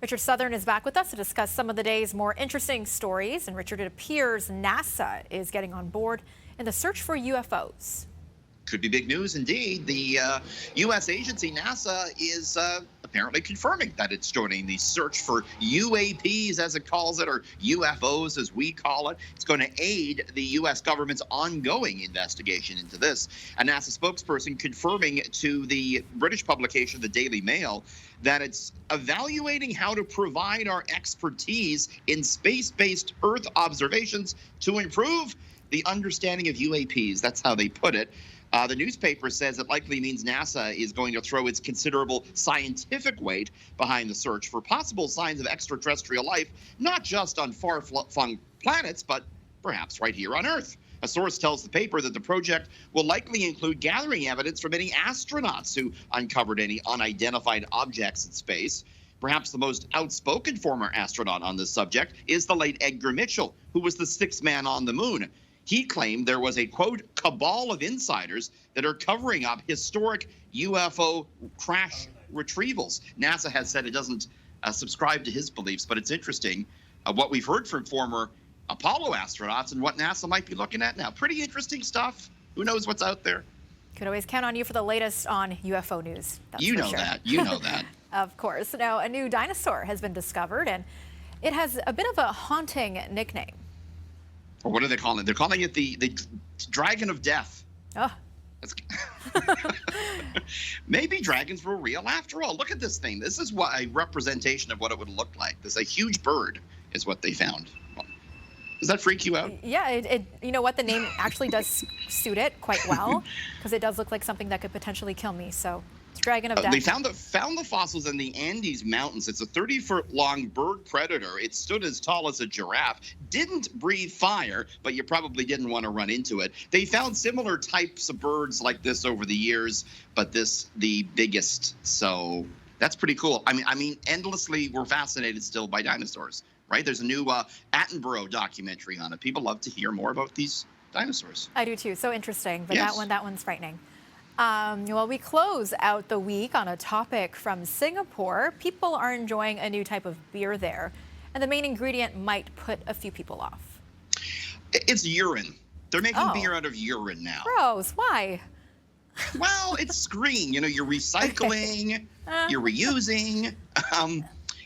Richard Southern is back with us to discuss some of the day's more interesting stories. And Richard, it appears NASA is getting on board in the search for UFOs. Could be big news indeed. The U.S. agency, NASA, is apparently confirming that it's joining the search for UAPs, as it calls it, or UFOs, as we call it. It's going to aid the U.S. government's ongoing investigation into this. A NASA spokesperson confirming to the British publication, the Daily Mail, that it's evaluating how to provide our expertise in space-based Earth observations to improve the understanding of UAPs. That's how they put it. The newspaper says it likely means NASA is going to throw its considerable scientific weight behind the search for possible signs of extraterrestrial life, not just on far-flung planets, but perhaps right here on Earth. A source tells the paper that the project will likely include gathering evidence from any astronauts who uncovered any unidentified objects in space. Perhaps the most outspoken former astronaut on this subject is the late Edgar Mitchell, who was the sixth man on the moon. He claimed there was a, quote, cabal of insiders that are covering up historic UFO crash retrievals. NASA has said it doesn't subscribe to his beliefs, but it's interesting what we've heard from former Apollo astronauts and what NASA might be looking at now. Pretty interesting stuff. Who knows what's out there? Could always count on you for the latest on UFO news. That's you for know sure. that. You know that. Of course. Now, a new dinosaur has been discovered, and it has a bit of a haunting nickname. Or what are they calling it? They're calling it the Dragon of Death. Oh. Maybe dragons were real after all. Look at this thing. This is what a representation of what it would look like. This a huge bird is what they found. Does that freak you out? Yeah, you know what? The name actually does suit it quite well, because it does look like something that could potentially kill me. So it's Dragon of Death. They found the fossils in the Andes Mountains. It's a 30-foot-long bird predator. It stood as tall as a giraffe. Didn't breathe fire, but you probably didn't want to run into it. They found similar types of birds like this over the years, but this the biggest. So that's pretty cool. I mean, endlessly, we're fascinated still by dinosaurs, right? There's a new Attenborough documentary on it. People love to hear more about these dinosaurs. I do too. So interesting. But Yes. that one's frightening. Well, we close out the week on a topic from Singapore. People are enjoying a new type of beer there, and the main ingredient might put a few people off. It's urine. They're making beer out of urine now. Gross. Why? Well, it's green. You know, you're recycling, you're reusing.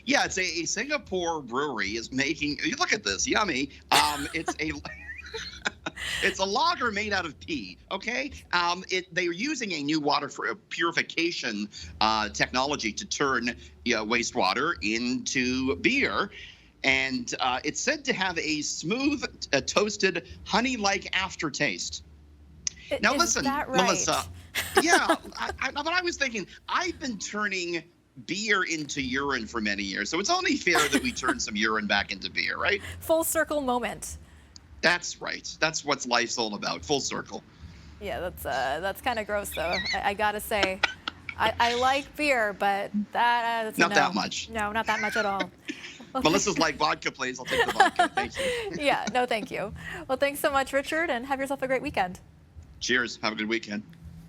Yeah, it's a Singapore brewery is making. Look at this, yummy. It's a lager made out of pee. Okay, they're using a new water purification technology to turn wastewater into beer. And it's said to have a smooth, toasted, honey-like aftertaste. Now listen, that right? Melissa. Yeah, but I was thinking, I've been turning beer into urine for many years, so it's only fair that we turn some urine back into beer, right? Full circle moment. That's right. That's what life's all about, full circle. Yeah, that's kind of gross, though. I gotta say, I like beer, but that's Not no. that much. No, not that much at all. Well, Melissa's like vodka, please. I'll take the vodka. Thank you. Yeah, no, thank you. Well, thanks so much, Richard, and have yourself a great weekend. Cheers. Have a good weekend.